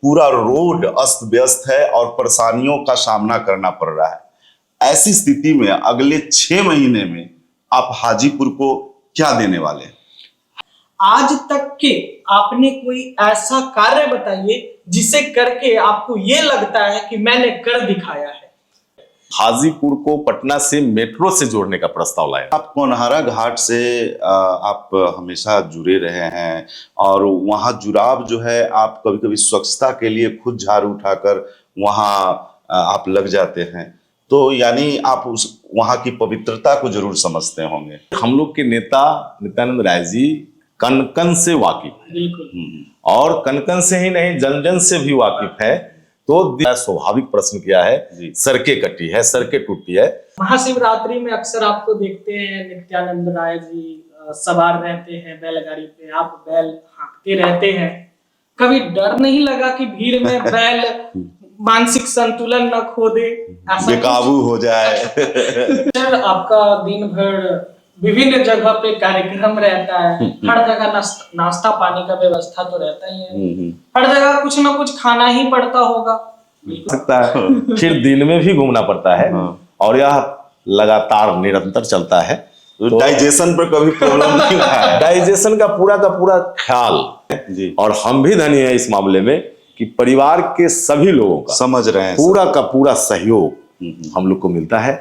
पूरा रोड अस्त व्यस्त है और परेशानियों का सामना करना पड़ रहा है। ऐसी स्थिति में अगले 6 महीने में आप हाजीपुर को क्या देने वाले हैं? आज तक के आपने कोई ऐसा कार्य बताइए जिसे करके आपको ये लगता है कि मैंने कर दिखाया है। हाजीपुर को पटना से मेट्रो से जोड़ने का प्रस्ताव लाया। आप कोनहारा घाट से आप हमेशा जुड़े रहे हैं और वहाँ जुड़ाव जो है आप कभी कभी स्वच्छता के लिए खुद झाड़ू उठाकर वहाँ आप लग जाते हैं, तो यानी आप उस वहाँ की पवित्रता को जरूर समझते होंगे। हम लोग के नेता नित्यानंद राय जी कन कन से वाकिफ है, बिल्कुल, और कन कन से ही नहीं जन जन से भी वाकिफ है। तो स्वाभाविक प्रश्न किया है, सड़कें कटी है, सड़कें टूटी है। महाशिवरात्रि में अक्सर आपको देखते हैं नित्यानंद राय जी सवार रहते हैं बैलगाड़ी पे, आप बैल हाँकते रहते हैं। कभी डर नहीं लगा कि भीड़ में बैल मानसिक संतुलन न खो दे, बेकाबू हो जाए? सर, आपका दिन भर विभिन्न जगह पे कार्यक्रम रहता है, हर जगह नाश्ता पानी का व्यवस्था तो रहता ही है, हर जगह कुछ ना कुछ खाना ही पड़ता होगा। सकता है फिर दिन में भी घूमना पड़ता है और यह लगातार निरंतर चलता है, तो डाइजेशन पर कभी प्रॉब्लम नहीं है? डाइजेशन का पूरा ख्याल जी। और हम भी धनी है इस मामले में कि परिवार के सभी लोगों का समझ रहे हैं पूरा का पूरा सहयोग हम लोग को मिलता है।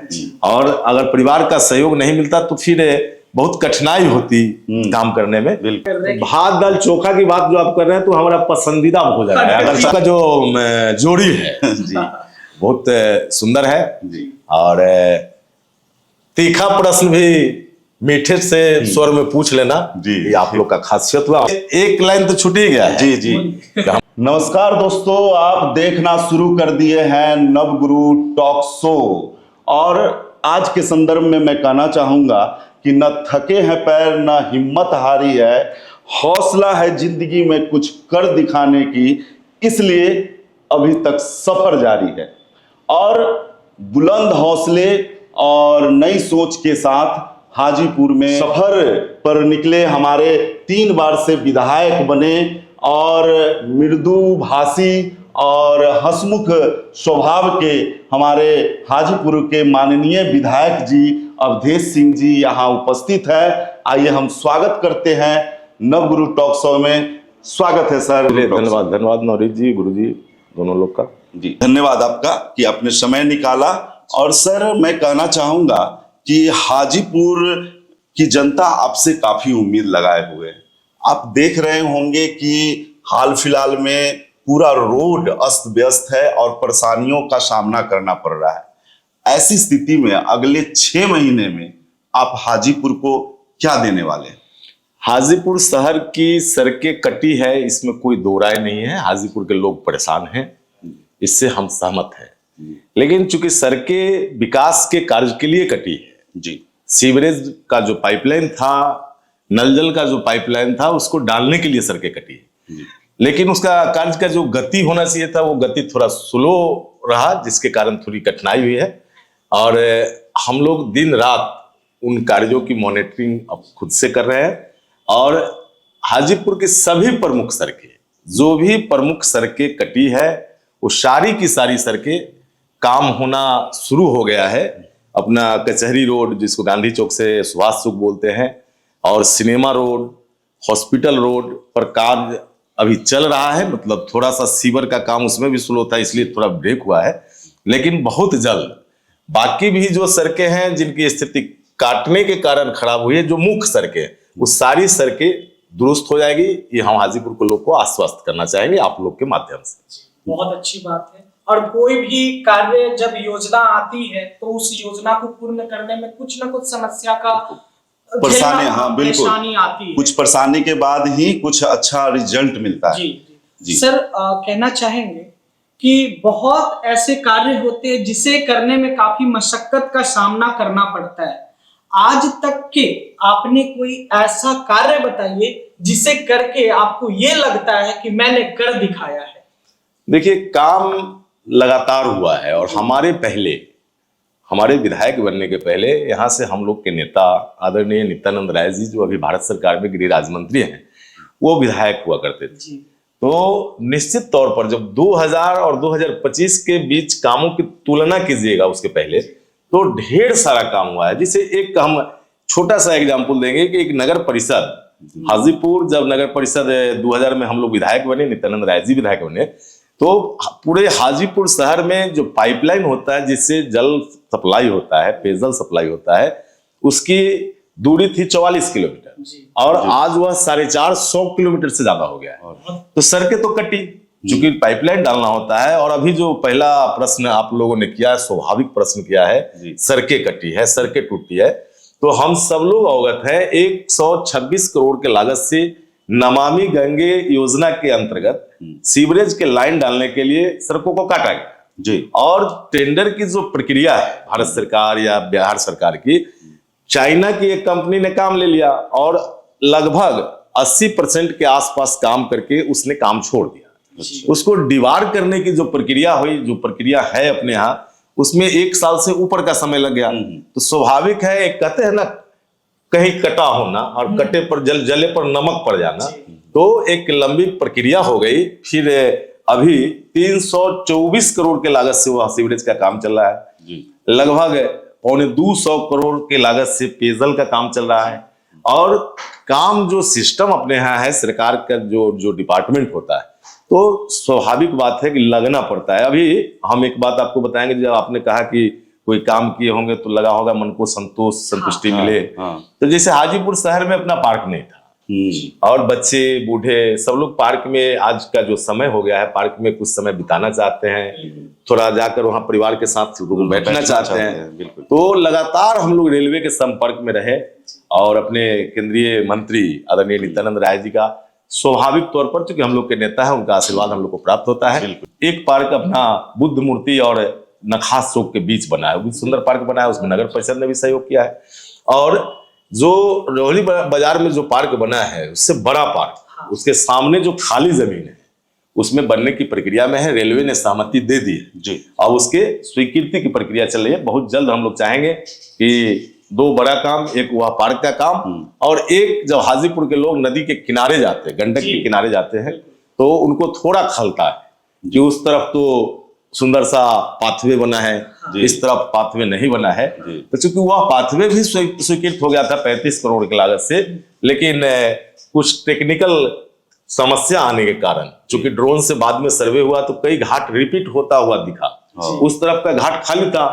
और अगर परिवार का सहयोग नहीं मिलता तो फिर बहुत कठिनाई होती काम करने में। भात दाल चोखा की बात जो आप कर रहे हैं तो हमारा पसंदीदा भोजन है। अगर सबका जो जोड़ी है जी बहुत सुंदर है जी। और तीखा प्रश्न भी मीठे से स्वर में पूछ लेना जी, ये आप लोग का खासियत हुआ। एक लाइन तो छूट ही गया है। जी जी। नमस्कार दोस्तों, आप देखना शुरू कर दिए हैं नवगुरु टॉक शो, और आज के संदर्भ में मैं कहना चाहूंगा कि न थके हैं पैर न हिम्मत हारी है, हौसला है जिंदगी में कुछ कर दिखाने की, इसलिए अभी तक सफर जारी है। और बुलंद हौसले और नई सोच के साथ हाजीपुर में सफर पर निकले हमारे 3 बार से विधायक बने और मृदु भाषी और हंसमुख स्वभाव के हमारे हाजीपुर के माननीय विधायक जी अवधेश सिंह जी यहाँ उपस्थित है। आइए हम स्वागत करते हैं नवगुरु टॉक शो में। स्वागत है सर। धन्यवाद नवरीत जी, गुरु जी, दोनों लोग का जी धन्यवाद आपका कि आपने समय निकाला। और सर मैं कहना चाहूंगा कि हाजीपुर की जनता आपसे काफी उम्मीद लगाए हुए है। आप देख रहे होंगे कि हाल फिलहाल में पूरा रोड अस्त व्यस्त है और परेशानियों का सामना करना पड़ रहा है। ऐसी स्थिति में अगले 6 महीने में आप हाजीपुर को क्या देने वाले हैं? हाजीपुर शहर की सड़कें कटी है, इसमें कोई दो राय नहीं है। हाजीपुर के लोग परेशान हैं, इससे हम सहमत हैं। लेकिन चूंकि सड़कें विकास के कार्य के लिए कटी है जी, सीवरेज का जो पाइपलाइन था, नल जल का जो पाइपलाइन था, उसको डालने के लिए सड़कें कटी है, लेकिन उसका कार्य का जो गति होना चाहिए था वो गति थोड़ा स्लो रहा, जिसके कारण थोड़ी कठिनाई हुई है। और हम लोग दिन रात उन कार्यों की मॉनिटरिंग अब खुद से कर रहे हैं। और हाजीपुर की सभी प्रमुख सड़कें, जो भी प्रमुख सड़कें कटी है, वो सारी की सारी सड़कें काम होना शुरू हो गया है। अपना कचहरी रोड, जिसको गांधी चौक से सुभाष चौक बोलते हैं, और सिनेमा रोड, हॉस्पिटल रोड पर कार्य अभी चल रहा है। मतलब थोड़ा सा सीवर का काम उसमें भी स्लो था, इसलिए थोड़ा ब्रेक हुआ है, लेकिन बहुत जल्द बाकी भी जो सड़कें हैं जिनकी स्थिति काटने के कारण खराब हुई है, जो मुख्य सड़कें, वो सारी सड़कें दुरुस्त हो जाएगी। ये हम हाजीपुर के लोग को आश्वस्त करना चाहेंगे आप लोग के माध्यम से। बहुत अच्छी बात है। और कोई भी कार्य जब योजना आती है तो उस योजना को पूर्ण करने में कुछ ना कुछ समस्या का परेशानी, हाँ बिल्कुल, आती है। कुछ परेशानी के बाद ही कुछ अच्छा रिजल्ट मिलता है। जी। सर, कहना चाहेंगे कि बहुत ऐसे कार्य होते हैं जिसे करने में काफी मशक्कत का सामना करना पड़ता है। आज तक के आपने कोई ऐसा कार्य बताइए जिसे करके आपको ये लगता है कि मैंने कर दिखाया है। देखिए, काम लगातार हुआ है और हमारे विधायक बनने के पहले यहाँ से हम लोग के नेता आदरणीय नित्यानंद राय जी, जो अभी भारत सरकार में गृह राज्य मंत्री हैं, वो विधायक हुआ करते थे। तो निश्चित तौर पर जब 2000 और 2025 के बीच कामों की तुलना कीजिएगा उसके पहले, तो ढेर सारा काम हुआ है। जिसे एक हम छोटा सा एग्जांपल देंगे कि एक नगर परिषद हाजीपुर, जब नगर परिषद 2000 में हम लोग विधायक बने, नित्यानंद राय जी विधायक बने, तो पूरे हाजीपुर शहर में जो पाइपलाइन होता है जिससे जल सप्लाई होता है, पेयजल सप्लाई होता है, उसकी दूरी थी 44 किलोमीटर और आज वह 450 किलोमीटर से ज्यादा हो गया है। तो सड़कें तो कटी, क्योंकि पाइपलाइन डालना होता है। और अभी जो पहला प्रश्न आप लोगों ने किया, स्वाभाविक प्रश्न किया है, सड़कें कटी है, सड़कें टूटी है, तो हम सब लोग अवगत है 126 करोड़ के लागत से नमामि गंगे योजना के अंतर्गत सीवरेज के लाइन डालने के लिए सड़कों को काटा गया जी। और टेंडर की जो प्रक्रिया है भारत सरकार या बिहार सरकार की, चाइना की एक कंपनी ने काम ले लिया और लगभग 80% के आसपास काम करके उसने काम छोड़ दिया। उसको डिवार करने की जो प्रक्रिया हुई, जो प्रक्रिया है अपने यहाँ, उसमें 1 साल से ऊपर का समय लग गया। तो स्वाभाविक है, एक कहते हैं ना, कहीं कटा होना और कटे पर जले पर नमक पड़ जाना, तो एक लंबी प्रक्रिया हो गई। फिर अभी 324 करोड़ के लागत से वह सीवरेज का काम चल रहा है, लगभग 250 करोड़ के लागत से पेयजल का काम चल रहा है। और काम जो सिस्टम अपने यहाँ है, सरकार का जो डिपार्टमेंट होता है, तो स्वाभाविक बात है कि लगना पड़ता है। अभी हम एक बात आपको बताएंगे, जब आपने कहा कि कोई काम किए होंगे तो लगा होगा मन को संतुष्टि मिले। तो जैसे हाजीपुर शहर में अपना पार्क नहीं था और बच्चे बूढ़े सब लोग पार्क में, आज का जो समय हो गया है, पार्क में कुछ समय बिताना चाहते हैं, थोड़ा जाकर वहां परिवार के साथ बैठना चाहते हैं। तो लगातार हम लोग रेलवे के संपर्क में रहे और अपने केंद्रीय मंत्री आदरणीय नित्यानंद राय जी का स्वाभाविक तौर पर, चूंकि हम लोग के नेता है, उनका आशीर्वाद हम लोग को प्राप्त होता है। एक पार्क अपना बुद्ध मूर्ति और नखास चौक के बीच बना है, बहुत सुंदर पार्क बना है, उसमें नगर परिषद ने भी सहयोग किया है। और जो रोहली बाजार में जो पार्क बना है, उससे बड़ा पार्क, उसके सामने जो खाली जमीन है उसमें बनने की प्रक्रिया में है, रेलवे ने सहमति दे दी है जी। और उसके स्वीकृति की प्रक्रिया चल रही है। बहुत जल्द हम लोग चाहेंगे कि 2 बड़ा काम, एक वह पार्क का काम और एक जब हाजीपुर के लोग नदी के किनारे जाते हैं, गंडक के किनारे जाते हैं, तो उनको थोड़ा खलता है कि उस तरफ तो सुंदर सा पाथवे बना है, इस तरफ पाथवे नहीं बना है। तो चूंकि वह पाथवे भी स्वीकृत हो गया था 35 करोड़ की लागत से, लेकिन कुछ टेक्निकल समस्या आने के कारण, चूंकि ड्रोन से बाद में सर्वे हुआ तो कई घाट रिपीट होता हुआ दिखा। उस तरफ का घाट खाली था,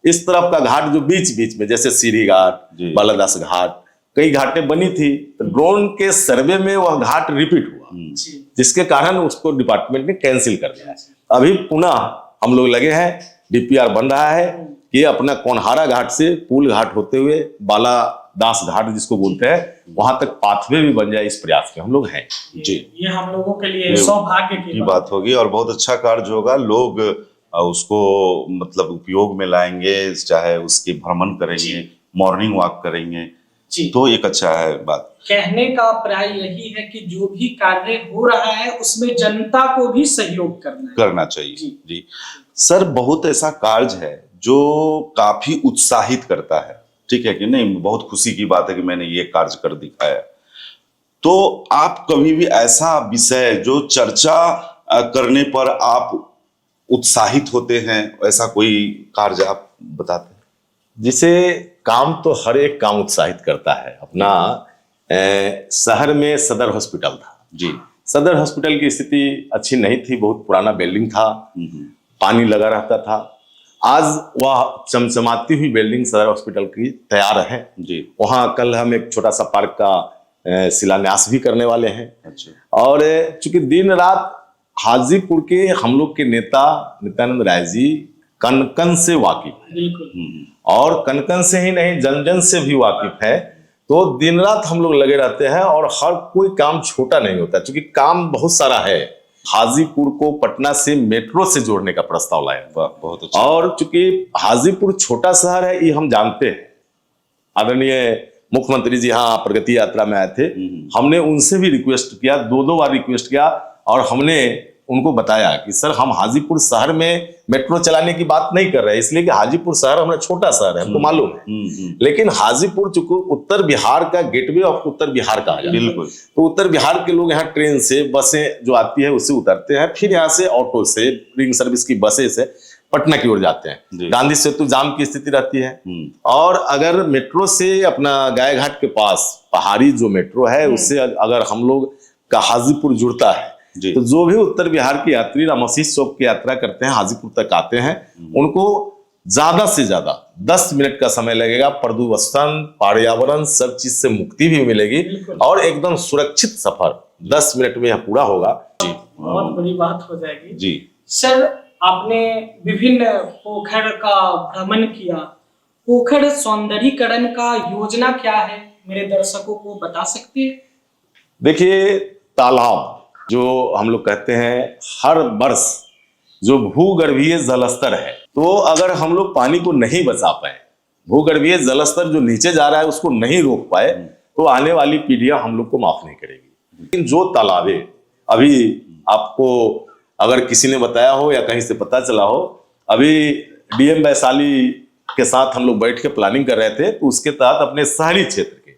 इस तरफ का घाट जो बीच बीच में, जैसे सीढ़ी घाट, बालादास घाट, कई घाटें बनी थी, तो ड्रोन के सर्वे में वह घाट रिपीट हुआ, जिसके कारण उसको डिपार्टमेंट ने कैंसिल कर दिया। अभी पुनः हम लोग लगे हैं, डीपीआर बन रहा है कि अपना कोनहारा घाट से पुल घाट होते हुए बालादास घाट जिसको बोलते हैं, वहां तक पाथवे भी बन जाए, इस प्रयास में हम लोग हैं जी। ये हम लोगों के लिए सौभाग्य की बात होगी और बहुत अच्छा कार्य होगा। लोग उसको मतलब उपयोग में लाएंगे, चाहे उसकी भ्रमण करेंगे, मॉर्निंग वॉक करेंगे, तो एक अच्छा है बात। कहने का प्राय यही है कि जो भी कार्य हो रहा है उसमें जनता को भी सहयोग करना चाहिए जी। सर, बहुत ऐसा कार्य है जो काफी उत्साहित करता है, ठीक है कि नहीं? बहुत खुशी की बात है कि मैंने ये कार्य कर दिखाया। तो आप कभी भी ऐसा विषय जो चर्चा करने पर आप उत्साहित होते हैं, ऐसा कोई कार्य आप बताते हैं? जिसे काम तो हर एक काम उत्साहित करता है। अपना शहर में सदर हॉस्पिटल था जी। सदर हॉस्पिटल की स्थिति अच्छी नहीं थी, बहुत पुराना बिल्डिंग था, पानी लगा रहता था। आज वह चमचमाती हुई बिल्डिंग सदर हॉस्पिटल की तैयार है जी। वहां कल हम एक छोटा सा पार्क का शिलान्यास भी करने वाले हैं। अच्छा। और चूंकि दिन रात हाजीपुर के हम लोग के नेता नित्यानंद राय जी कन से वाकिफ है और कन से ही नहीं, जन जन से भी वाकिफ है। तो दिन रात हम लोग लगे रहते हैं और हर कोई काम छोटा नहीं होता, क्योंकि काम बहुत सारा है। हाजीपुर को पटना से मेट्रो से जोड़ने का प्रस्ताव लाया, बहुत अच्छा। और चूंकि हाजीपुर छोटा शहर है, ये हम जानते हैं। आदरणीय मुख्यमंत्री जी हाँ प्रगति यात्रा में आए थे, हमने उनसे भी रिक्वेस्ट किया, 2 बार रिक्वेस्ट किया, और हमने उनको बताया कि सर हम हाजीपुर शहर में मेट्रो चलाने की बात नहीं कर रहे हैं, इसलिए कि हाजीपुर शहर हमारा छोटा शहर है, हमको मालूम है। लेकिन हाजीपुर चूंकि उत्तर बिहार का गेटवे ऑफ उत्तर बिहार कहा जाता है, बिल्कुल। तो उत्तर बिहार के लोग यहाँ ट्रेन से, बसें जो आती है उससे उतरते हैं, फिर यहाँ से ऑटो से, रिंग सर्विस की बसें से पटना की ओर जाते हैं। गांधी सेतु जाम की स्थिति रहती है। और अगर मेट्रो से अपना गायघाट के पास पहाड़ी जो मेट्रो है उससे अगर हम लोग का हाजीपुर जुड़ता है, तो जो भी उत्तर बिहार के यात्री रामशीष चौक की यात्रा करते हैं, हाजीपुर तक आते हैं, उनको ज्यादा से ज्यादा 10 मिनट का समय लगेगा। प्रदूषण, पर्यावरण, सब चीज से मुक्ति भी मिलेगी और एकदम सुरक्षित सफर 10 मिनट में यह पूरा होगा। बहुत बड़ी बात हो जाएगी जी सर। आपने विभिन्न पोखर का भ्रमण किया, पोखर सौंदर्यीकरण का योजना क्या है, मेरे दर्शकों को बता सकते हैं? देखिए, तालाब जो हम लोग कहते हैं, हर वर्ष जो भूगर्भीय जलस्तर है, तो अगर हम लोग पानी को नहीं बचा पाए, भूगर्भीय जलस्तर जो नीचे जा रहा है उसको नहीं रोक पाए, तो आने वाली पीढ़ियां हम लोग को माफ नहीं करेगी। लेकिन जो तालाबे अभी आपको अगर किसी ने बताया हो या कहीं से पता चला हो, अभी डीएम वैशाली के साथ हम लोग बैठ के प्लानिंग कर रहे थे, तो उसके तहत अपने शहरी क्षेत्र के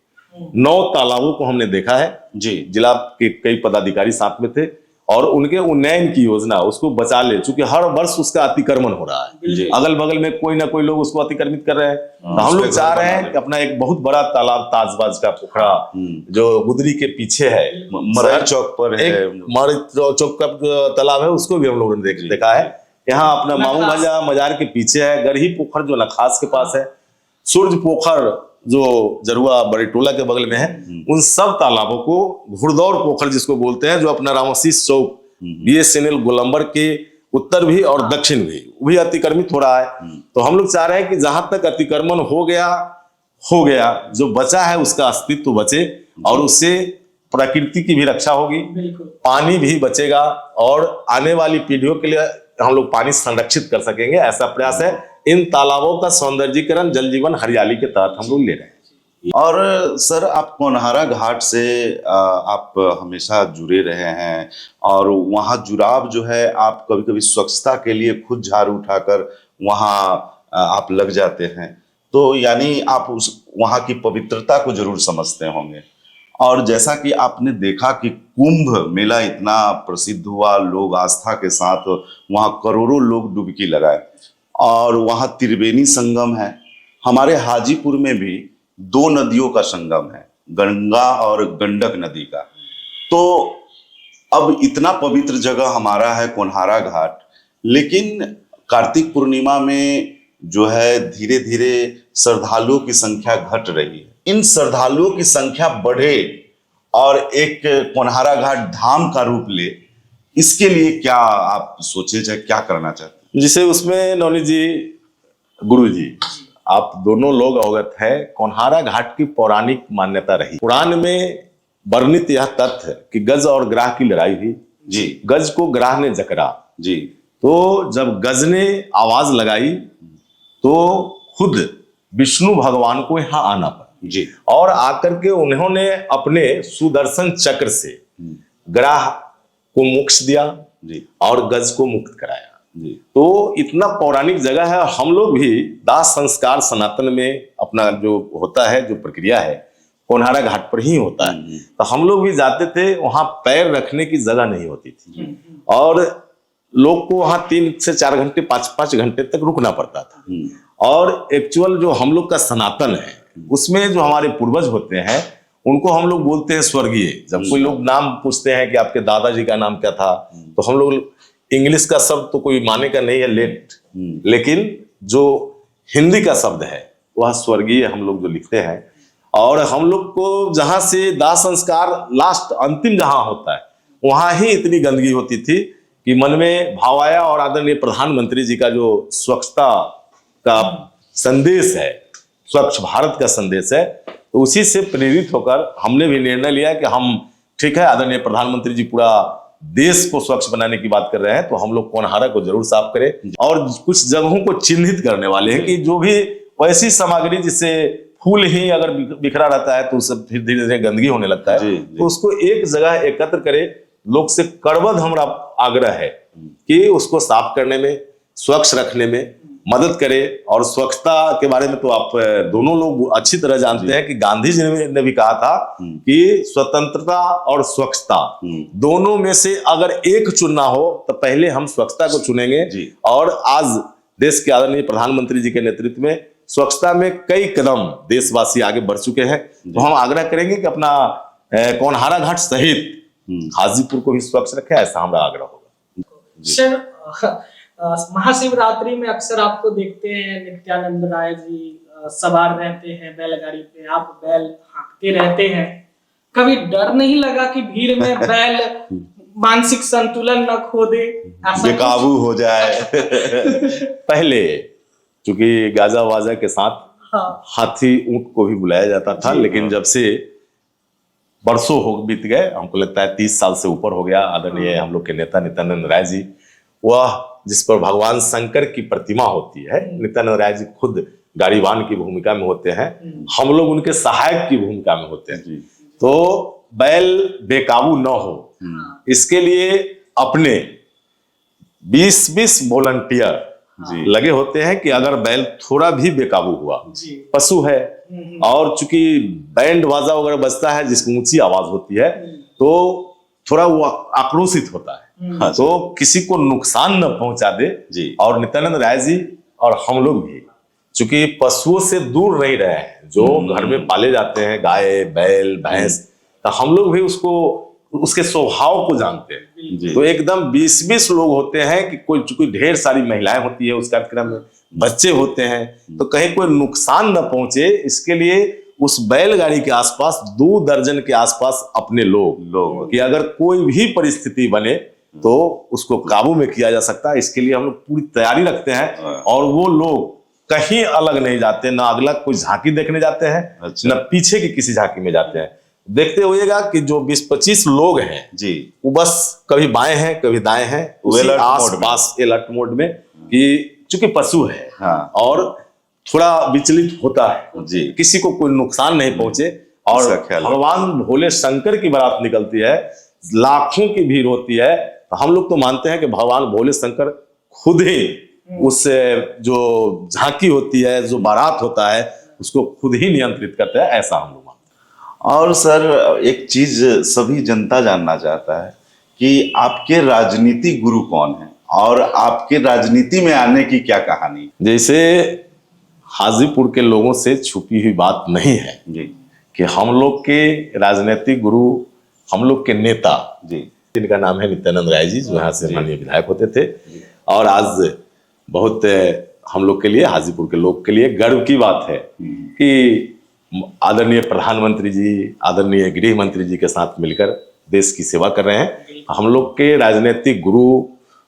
9 तालाबों को हमने देखा है जी। जिला के कई पदाधिकारी साथ में थे और उनके उन्नयन की योजना, उसको बचा ले, चूंकि हर वर्ष उसका अतिक्रमण हो रहा है, अगल बगल में कोई ना कोई लोग उसको अतिक्रमित कर रहे हैं। तो हम लोग चाह रहे हैं कि अपना एक बहुत बड़ा तालाब, ताजबाज का पोखरा जो गुदरी के पीछे है, मरहर चौक पर है, मरहर चौक का तालाब है, उसको भी हम लोगों ने देखा है। यहाँ अपना मामू भाजा मजार के पीछे है, गरही पोखर जो नखास के पास है, सूर्य पोखर जो जरुआ बड़े टोला के बगल में है, उन सब तालाबों को, घुड़दौड़ पोखर जिसको बोलते हैं, जो अपना रामशीष चौक BSNL गोलंबर के उत्तर भी और दक्षिण भी अतिक्रमित हो रहा है। तो हम लोग चाह रहे हैं कि जहां तक अतिक्रमण हो गया, जो बचा है उसका अस्तित्व बचे और उससे प्रकृति की भी रक्षा होगी, पानी भी बचेगा और आने वाली पीढ़ियों के लिए हम लोग पानी संरक्षित कर सकेंगे, ऐसा प्रयास है। इन तालाबों का सौंदर्यीकरण जल जीवन हरियाली के तहत हम लोग ले रहे हैं। और सर, आप कोनहारा घाट से आप हमेशा जुड़े रहे हैं और वहाँ जुड़ाव जो है, आप कभी कभी स्वच्छता के लिए खुद झाड़ू उठाकर वहाँ आप लग जाते हैं, तो यानी आप उस वहाँ की पवित्रता को जरूर समझते होंगे। और जैसा कि आपने देखा कि कुंभ मेला इतना प्रसिद्ध हुआ, लोग आस्था के साथ वहाँ करोड़ों लोग डुबकी लगाए, और वहाँ त्रिवेणी संगम है। हमारे हाजीपुर में भी 2 नदियों का संगम है, गंगा और गंडक नदी का। तो अब इतना पवित्र जगह हमारा है कोनहारा घाट, लेकिन कार्तिक पूर्णिमा में जो है धीरे धीरे श्रद्धालुओं की संख्या घट रही है। इन श्रद्धालुओं की संख्या बढ़े और एक कोनहारा घाट धाम का रूप ले, इसके लिए क्या आप सोचे, चाहे क्या करना चाहते हैं? जिसे उसमें नौनी जी, गुरु जी, आप दोनों लोग अवगत है, कोनहारा घाट की पौराणिक मान्यता रही। पुराण में वर्णित यह तथ्य कि गज और ग्राह की लड़ाई हुई जी, गज को ग्राह ने जकड़ा जी, तो जब गज ने आवाज लगाई तो खुद विष्णु भगवान को यहाँ आना पड़ा जी, और आकर के उन्होंने अपने सुदर्शन चक्र से ग्राह को मोक्ष दिया जी और गज को मुक्त कराया जी। तो इतना पौराणिक जगह है। हम लोग भी दाह संस्कार सनातन में अपना जो होता है, जो प्रक्रिया है, कोनहारा घाट पर ही होता है। तो हम लोग भी जाते थे, वहां पैर रखने की जगह नहीं होती थी और लोग को वहां 3 से 4 घंटे 5-5 घंटे तक रुकना पड़ता था। और एक्चुअल जो हम लोग का सनातन है, उसमें जो हमारे पूर्वज होते हैं उनको हम लोग बोलते हैं स्वर्गीय। जब कोई लोग नाम पूछते हैं कि आपके दादाजी का नाम क्या था, तो हम लोग, इंग्लिश का शब्द तो कोई माने का नहीं है लेट, लेकिन जो हिंदी का शब्द है वह स्वर्गीय हम लोग जो लिखते हैं। और हम लोग को जहां से दाह संस्कार लास्ट अंतिम जहां होता है, वहां ही इतनी गंदगी होती थी कि मन में भाव आया और आदरणीय प्रधानमंत्री जी का जो स्वच्छता का संदेश है, स्वच्छ भारत का संदेश है, तो उसी से प्रेरित होकर हमने भी निर्णय लिया कि हम, ठीक है, आदरणीय प्रधानमंत्री जी पूरा देश को स्वच्छ बनाने की बात कर रहे हैं, तो हम लोग कोनहारा को जरूर साफ करें। और कुछ जगहों को चिन्हित करने वाले हैं कि जो भी वैसी सामग्री जिससे फूल ही अगर बिखरा रहता है तो उससे फिर धीरे धीरे गंदगी होने लगता है, तो उसको एक जगह एकत्र करें लोग से करबद्ध हमारा आग्रह है कि उसको साफ करने में, स्वच्छ रखने में मदद करे। और स्वच्छता के बारे में तो आप दोनों लोग अच्छी तरह जानते हैं कि गांधी जी ने भी कहा था कि स्वतंत्रता और स्वच्छता दोनों में से अगर एक चुनना हो तो पहले हम स्वच्छता को चुनेंगे। और आज देश के आदरणीय प्रधानमंत्री जी के नेतृत्व में स्वच्छता में कई कदम देशवासी आगे बढ़ चुके हैं। तो हम आग्रह करेंगे कि अपना कोनहारा घाट सहित हाजीपुर को भी स्वच्छ रखे, ऐसा हमारा आग्रह होगा। सर, महाशिवरात्रि में अक्सर आपको देखते हैं नित्यानंद राय जी सवार रहते हैं बैलगाड़ी पे, आप बैल हाँकते रहते हैं। कभी डर नहीं लगा कि भीड़ में बैल मानसिक संतुलन न खो दे, बेकाबू हो जाए? पहले चूंकि गाजा वाजा के साथ हाथी ऊंट को भी बुलाया जाता था, लेकिन जब से बरसों हो बीत गए, हमको लगता है 30 साल से ऊपर हो गया, आदरणीय हम लोग के नेता नित्यानंद राय जी, वह जिस पर भगवान शंकर की प्रतिमा होती है, नित्यानंद राय जी खुद गाड़ीवान की भूमिका में होते हैं, हम लोग उनके सहायक की भूमिका में होते हैं। तो बैल बेकाबू न हो, इसके लिए अपने 20-20 वॉलंटियर लगे होते हैं कि अगर बैल थोड़ा भी बेकाबू हुआ, पशु है और चूंकि बैंड बाजा वगैरह बजता है जिसकी ऊंची आवाज होती है, तो थोड़ा वो आक्रोशित होता है, तो किसी को नुकसान न पहुंचा दे। और नित्यानंद राय जी और हम लोग भी चूंकि पशुओं से दूर नहीं रहे हैं, जो घर में पाले जाते हैं गाय बैल भैंस, तो हम लोग भी उसके स्वभाव को जानते हैं। तो एकदम 20-20 लोग होते हैं कि कोई ढेर सारी महिलाएं होती है उस कार्यक्रम में, बच्चे होते हैं, तो कहीं कोई नुकसान न पहुंचे, इसके लिए उस बैलगाड़ी के आसपास 2 दर्जन के आसपास अपने लोग कि अगर कोई भी परिस्थिति बने तो उसको काबू में किया जा सकता है, इसके लिए हम लोग पूरी तैयारी रखते हैं। और वो लोग कहीं अलग नहीं जाते, ना अगला कोई झांकी देखने जाते हैं, ना पीछे की किसी झांकी में जाते हैं। देखते होइएगा कि जो 20-25 लोग हैं जी, वो बस कभी बाएं हैं कभी दाएं हैं, आस-पास अलर्ट मोड में, कि चूंकि पशु है और थोड़ा विचलित होता है जी, किसी को कोई नुकसान नहीं पहुंचे। और भगवान भोले शंकर की बारात निकलती है, लाखों की भीड़ होती है, तो हम लोग तो मानते हैं कि भगवान भोले शंकर खुद ही उस जो झांकी होती है, जो बारात होता है, उसको खुद ही नियंत्रित करते हैं, ऐसा हम लोग मानते हैं। और सर, एक चीज सभी जनता जानना चाहता है कि आपके राजनीतिक गुरु कौन है और आपके राजनीति में आने की क्या कहानी? जैसे हाजीपुर के लोगों से छुपी हुई बात नहीं है जी कि हम लोग के राजनीतिक गुरु, हम लोग के नेता जी, जिनका नाम है नित्यानंद राय जी, जो यहाँ से माननीय विधायक होते थे, और आज बहुत हम लोग के लिए, हाजीपुर के लोग के लिए गर्व की बात है कि आदरणीय प्रधानमंत्री जी, आदरणीय गृह मंत्री जी के साथ मिलकर देश की सेवा कर रहे हैं। हम लोग के राजनीतिक गुरु,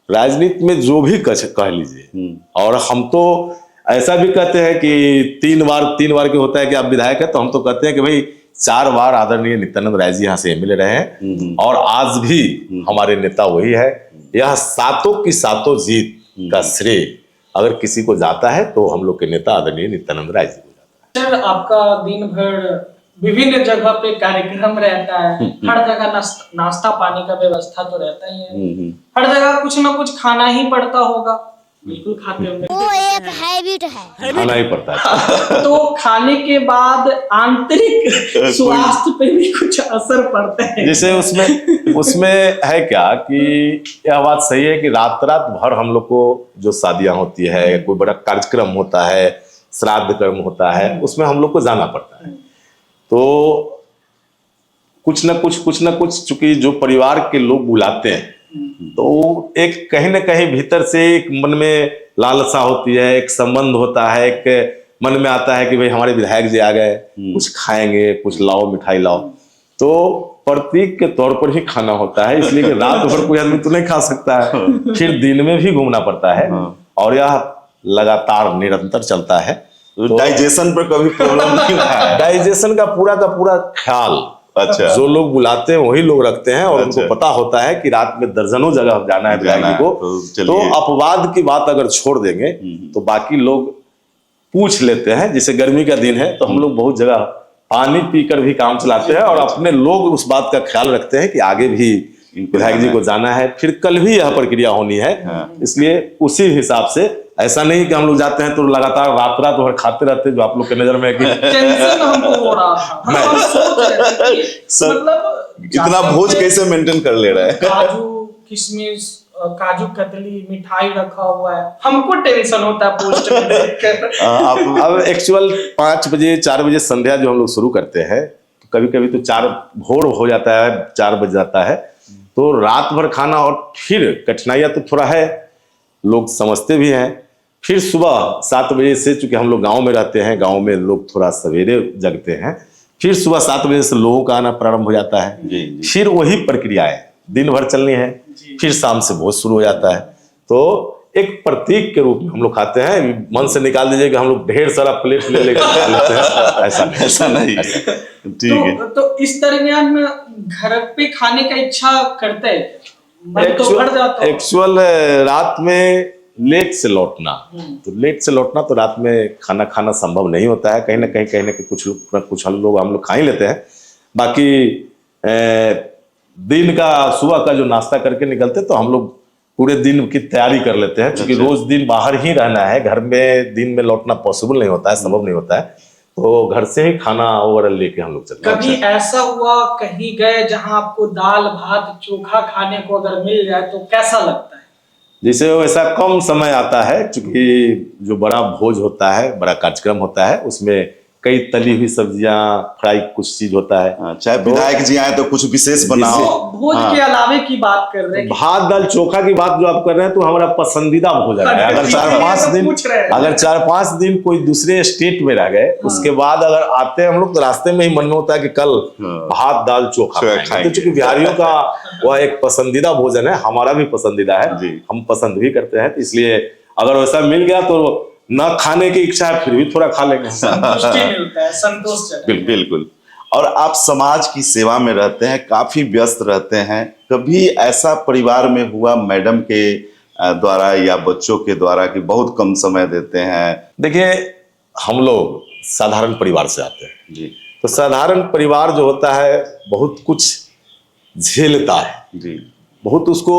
राजनीति में जो भी कह लीजिए, और हम तो ऐसा भी कहते हैं कि 3 बार के होता है कि आप विधायक है, तो हम तो कहते हैं कि भाई 4 बार आदरणीय नित्यानंद राय जी यहाँ से एमएलए रहे हैं और आज भी हमारे नेता वही है। यह 7 की 7 जीत का श्रेय अगर किसी को जाता है तो हम लोग के नेता आदरणीय नित्यानंद राय जी को जाता है। सर, आपका दिन भर विभिन्न जगह पे कार्यक्रम रहता है, हर जगह नाश्ता पानी का व्यवस्था तो रहता ही है, हर जगह कुछ ना कुछ खाना ही पड़ता होगा, बिल्कुल खाते होंगे। वो एक हैबिट है, खाना ही पड़ता है। तो खाने के बाद आंतरिक स्वास्थ्य पे भी कुछ असर पड़ता है? जैसे उसमें है क्या कि यह बात सही है कि रात भर हम लोग को जो शादियां होती है, कोई बड़ा कार्यक्रम होता है, श्राद्ध कर्म होता है, उसमें हम लोग को जाना पड़ता है। तो कुछ न कुछ चूंकि जो परिवार के लोग बुलाते हैं, तो एक कहीं ना कहीं भीतर से एक मन में लालसा होती है, एक संबंध होता है, एक मन में आता है कि भाई हमारे विधायक जी आ गए, कुछ खाएंगे, कुछ लाओ, मिठाई लाओ। तो प्रतीक के तौर पर ही खाना होता है, इसलिए कि रात भर कोई आदमी तो नहीं खा सकता है, फिर दिन में भी घूमना पड़ता है, और यह लगातार निरंतर चलता है। तो डाइजेशन पर कभी प्रॉब्लम नहीं है? डाइजेशन का पूरा ख्याल अच्छा, जो लोग बुलाते हैं वही लोग रखते हैं, और उनको पता होता है कि रात में दर्जनों जगह जाना है विधायक जी को। तो अपवाद की बात अगर छोड़ देंगे तो बाकी लोग पूछ लेते हैं। जैसे गर्मी का दिन है तो हम लोग बहुत जगह पानी पीकर भी काम चलाते हैं, और अपने लोग उस बात का ख्याल रखते हैं कि आगे भी विधायक जी को जाना है, फिर कल भी यह प्रक्रिया होनी है। इसलिए उसी हिसाब से, ऐसा नहीं कि हम लोग जाते हैं तो लगातार रात रात भर खाते रहते, जो आप लोग के नजर में है कि टेंशन हमको हो रहा था। हम सोच रहे थे कि सर, मतलब इतना भोज कैसे मेंटेन कर ले रहा है? काजू किशमिश काजू कतली मिठाई रखा हुआ है, हमको टेंशन होता है पोस्ट में देखकर। आप अब एक्चुअल 5 बजे 4 बजे संध्या जो हम लोग शुरू करते हैं, तो कभी कभी तो 4 भोर हो जाता है, 4 बज जाता है, तो रात भर खाना, और फिर कठिनाइयाँ तो थोड़ा है, लोग समझते भी हैं। फिर सुबह 7 बजे से, चूंकि हम लोग गांव में रहते हैं, गांव में लोग थोड़ा सवेरे जगते हैं, फिर सुबह 7 बजे से लोगों का आना प्रारंभ हो जाता है। जी, जी। फिर वही प्रक्रियाएं दिन भर चलनी है, फिर शाम से भोज शुरू हो जाता है। तो एक प्रतीक के रूप में हम लोग खाते हैं, मन से निकाल दीजिए कि हम लोग ढेर सारा प्लेट ले लेकर खा लेते हैं, ऐसा नहीं। ठीक है। तो इस दरमियान में घर पे खाने का इच्छा करते हैं, मन तो भर जाता है। एक्चुअल रात में लेट से लौटना, तो रात में खाना खाना संभव नहीं होता है। कहीं ना कहीं कुछ लोग हम लोग खा ही लेते हैं। बाकी दिन का सुबह का जो नाश्ता करके निकलते हैं, तो हम लोग पूरे दिन की तैयारी कर लेते हैं, क्योंकि रोज दिन बाहर ही रहना है, घर में दिन में लौटना पॉसिबल नहीं होता है, संभव नहीं होता है। तो घर से ही खाना वगैरह लेके हम लोग चलते हैं। कभी ऐसा हुआ कहीं गए जहां आपको दाल भात चोखा खाने को अगर मिल जाए तो कैसा लगता है? जैसे वैसा कम समय आता है, क्योंकि जो बड़ा भोज होता है, बड़ा कार्यक्रम होता है, उसमें कई तली हुई सब्जियां, फ्राई कुछ चीज होता है। चाहे विधायक जी आए तो कुछ विशेष बनाओ। तो भोज के अलावे की बात कर रहे हैं, भात दाल चोखा की बात जो आप कर रहे हैं, तो हमारा पसंदीदा भोजन है। अगर 4-5 दिन कोई दूसरे स्टेट में रह गए, उसके बाद अगर आते हैं हम लोग, तो रास्ते में ही मन में होता है कि कल भात दाल चोखा खाएंगे। तो चूंकि बिहारियों का वह एक पसंदीदा भोजन है, हमारा भी पसंदीदा है, हम पसंद भी करते हैं। इसलिए अगर वैसा मिल गया तो ना खाने की इच्छा है, फिर भी थोड़ा खा लेंगे, संतुष्टि मिलता है, संतोष। बिल्कुल। और आप समाज की सेवा में रहते हैं, काफी व्यस्त रहते हैं, कभी ऐसा परिवार में हुआ मैडम के द्वारा या बच्चों के द्वारा कि बहुत कम समय देते हैं? देखिए, हम लोग साधारण परिवार से आते हैं जी। तो साधारण परिवार जो होता है बहुत कुछ झेलता है जी। बहुत उसको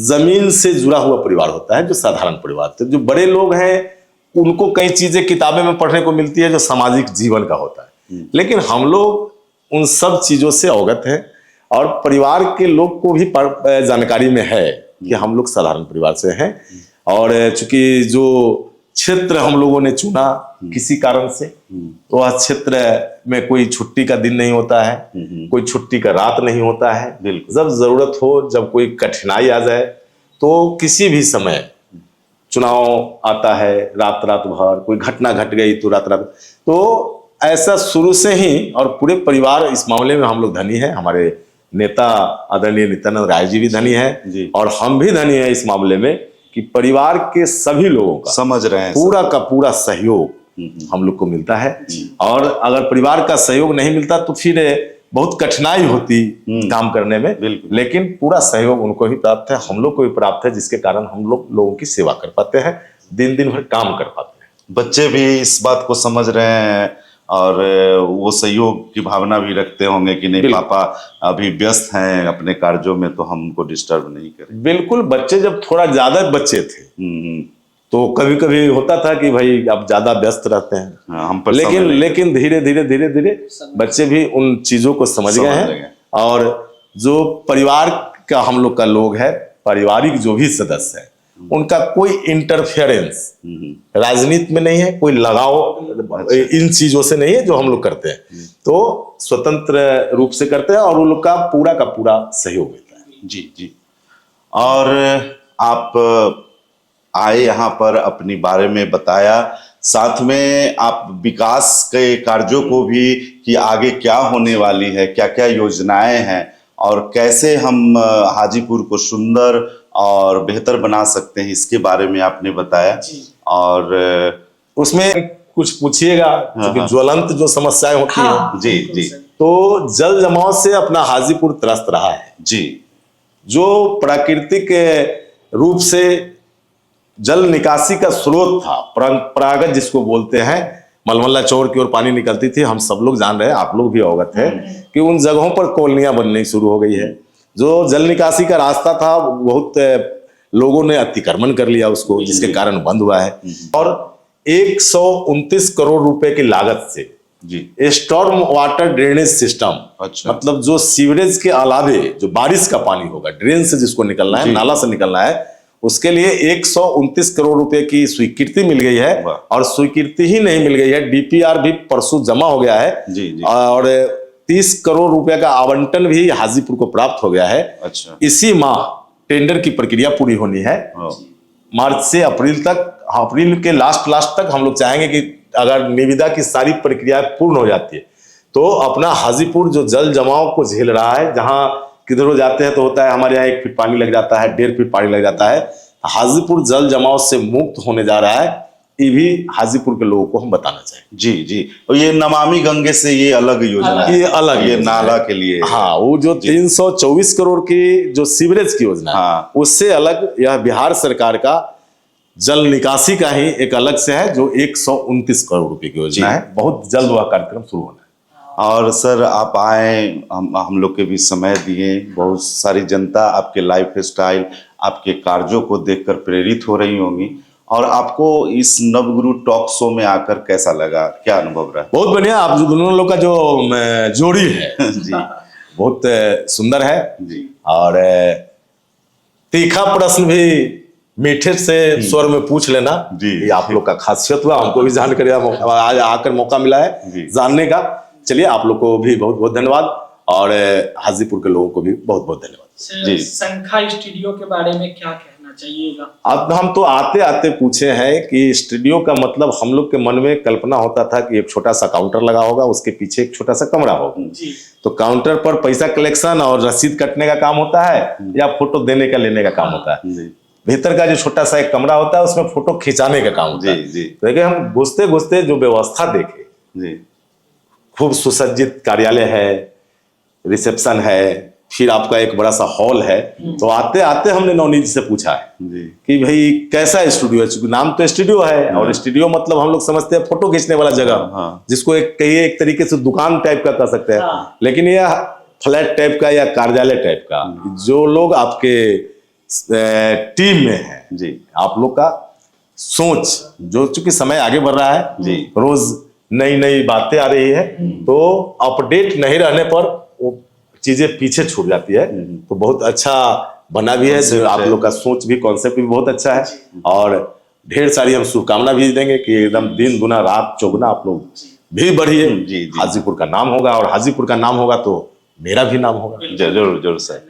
जमीन से जुड़ा हुआ परिवार होता है जो साधारण परिवार। तो जो बड़े लोग हैं उनको कई चीजें किताबें में पढ़ने को मिलती है जो सामाजिक जीवन का होता है, लेकिन हम लोग उन सब चीजों से अवगत हैं और परिवार के लोग को भी जानकारी में है कि हम लोग साधारण परिवार से हैं। और चूंकि जो क्षेत्र हम लोगों ने चुना किसी कारण से, तो वह क्षेत्र में कोई छुट्टी का दिन नहीं होता है, कोई छुट्टी का रात नहीं होता है। जब जरूरत हो, जब कोई कठिनाई आ जाए, तो किसी भी समय चुनाव आता है, रात भर कोई घटना घट गई तो रात, तो ऐसा शुरू से ही, और पूरे परिवार इस मामले में हम लोग धनी हैं। हमारे नेता आदरणीय नित्यानंद राय जी भी धनी है और हम भी धनी है इस मामले में कि परिवार के सभी लोगों का समझ रहे हैं पूरा का पूरा सहयोग हम लोग को मिलता है। और अगर परिवार का सहयोग नहीं मिलता तो फिर बहुत कठिनाई होती काम करने में, लेकिन पूरा सहयोग उनको ही प्राप्त है, हम लोग को भी प्राप्त है, जिसके कारण हम लोग लोगों की सेवा कर पाते हैं, दिन भर काम कर पाते हैं। बच्चे भी इस बात को समझ रहे हैं और वो सहयोग की भावना भी रखते होंगे कि नहीं पापा अभी व्यस्त हैं अपने कार्यों में, तो हमको डिस्टर्ब नहीं करें। बिल्कुल। बच्चे जब थोड़ा ज्यादा बच्चे थे तो कभी कभी होता था कि भाई अब ज्यादा व्यस्त रहते हैं, हम पर लेकिन धीरे धीरे बच्चे भी उन चीजों को समझ गए हैं। और जो परिवार का हम लोग का लोग है, पारिवारिक जो भी सदस्य है, उनका कोई इंटरफेरेंस राजनीति में नहीं है, कोई लगाव इन चीजों से नहीं है जो हम लोग करते हैं, तो स्वतंत्र रूप से करते हैं और उन लोग का पूरा सहयोग होता है। जी। और आप आए यहाँ पर, अपनी बारे में बताया, साथ में आप विकास के कार्यों को भी कि आगे क्या होने वाली है, क्या क्या योजनाएं हैं और कैसे हम हाजीपुर को सुंदर और बेहतर बना सकते हैं, इसके बारे में आपने बताया। और उसमें कुछ पूछिएगा क्योंकि ज्वलंत जो समस्याएं होती हैं। जी। तो जल जमाव से अपना हाजीपुर त्रस्त रहा है जी। जो प्राकृतिक रूप से जल निकासी का स्रोत था, परंपरागत जिसको बोलते हैं, मलमल्ला चौर की ओर पानी निकलती थी, हम सब लोग जान रहे हैं, आप लोग भी अवगत है कि उन जगहों पर कॉलोनियां बननी शुरू हो गई है। जो जल निकासी का रास्ता था बहुत लोगों ने अतिक्रमण कर लिया उसको, जिसके कारण बंद हुआ है। और 129 करोड़ रुपए की लागत से जी स्टॉर्म वाटर ड्रेनेज सिस्टम, अच्छा। मतलब जो सीवरेज के अलावे जो बारिश का पानी होगा ड्रेन से जिसको निकलना है, नाला से निकलना है, उसके लिए 129 करोड़ रुपए की स्वीकृति मिल गई है। वाह। और स्वीकृति ही नहीं मिल गई है, डीपीआर भी परसों जमा हो गया है जी जी और 30 करोड़ रुपए का आवंटन भी हाजीपुर को प्राप्त हो गया है। अच्छा इसी माह टेंडर की प्रक्रिया पूरी होनी है, हाँ। मार्च से अप्रैल तक। अप्रैल के लास्ट तक हम लोग चाहेंगे कि अगर निविदा की सारी प्रक्रिया पूर्ण हो जाती है तो अपना हाजीपुर जो जल जमाव को झेल रहा है, जहां किधरों जाते हैं तो होता है हमारे यहाँ 1 फीट पानी लग जाता है, 1.5 फीट पानी लग जाता है, हाजीपुर जल जमाव से मुक्त होने जा रहा है। ये भी हाजीपुर के लोगों को हम बताना चाहेंगे। जी जी। और ये नमामि गंगे से ये अलग योजना है, ये अलग ये योजना नाला है। के लिए। हाँ, वो जो 324 करोड़ की जो सीवरेज की योजना है, हाँ। उससे अलग यह बिहार सरकार का जल निकासी का ही एक अलग से है, जो 129 करोड़ रुपए की योजना है। बहुत जल्द वह कार्यक्रम शुरू होना है। और सर आप आए, हम लोग के भी समय दिए, बहुत सारी जनता आपके लाइफ स्टाइल, आपके कार्यों को देखकर प्रेरित हो रही होंगी। और आपको इस नवगुरु टॉक शो में आकर कैसा लगा, क्या अनुभव रहा? बहुत बढ़िया। आप जो दोनों लोग का जो जोड़ी है जी बहुत सुंदर है जी और तीखा प्रश्न भी मीठे से स्वर में पूछ लेना, जी। ये आप लोग का खासियत हुआ। हमको भी जानकारी आज आकर मौका मिला है जी। जानने का। चलिए, आप लोग को भी बहुत बहुत धन्यवाद और हाजीपुर के लोगों को भी बहुत बहुत धन्यवाद। जी। संखा स्टूडियो के बारे में क्या कहना चाहिएगा? अब हम तो आते आते पूछे हैं कि स्टूडियो का मतलब, हम लोग के मन में कल्पना होता था कि एक छोटा सा काउंटर लगा होगा, उसके पीछे एक छोटा सा कमरा होगा, जी। तो काउंटर पर पैसा कलेक्शन और रसीद कटने का काम होता है या फोटो देने का लेने का काम होता है। जी भीतर का जो छोटा सा एक कमरा होता है उसमें फोटो खिंचाने का काम होता है। जी जी तो देखिए, हम घुसते घुसते जो व्यवस्था देखे, जी खूब सुसज्जित कार्यालय है, रिसेप्शन है, फिर आपका एक बड़ा सा हॉल है। तो आते आते हमने नवनीत जी से पूछा है जी कि भाई कैसा स्टूडियो है, चूंकि नाम तो स्टूडियो है और स्टूडियो मतलब हम लोग समझते हैं फोटो खींचने वाला जगह, हाँ। जिसको एक कहिए एक तरीके से दुकान टाइप का कर सकते हैं। हाँ। लेकिन यह फ्लैट टाइप का या कार्यालय टाइप का, जो लोग आपके टीम में है, जी आप लोग का सोच, जो चूंकि समय आगे बढ़ रहा है जी, रोज नई नई बातें आ रही है, तो अपडेट नहीं रहने पर वो चीजें पीछे छूट जाती है। तो बहुत अच्छा बना भी है, जो आप लोग का सोच भी, कॉन्सेप्ट भी बहुत अच्छा है। और ढेर सारी हम शुभकामना भी देंगे कि एकदम दिन दुना रात चौगुना आप लोग भी बढ़िए। जी, जी। हाजीपुर का नाम होगा और हाजीपुर का नाम होगा तो मेरा भी नाम होगा। जरूर जरूर सर।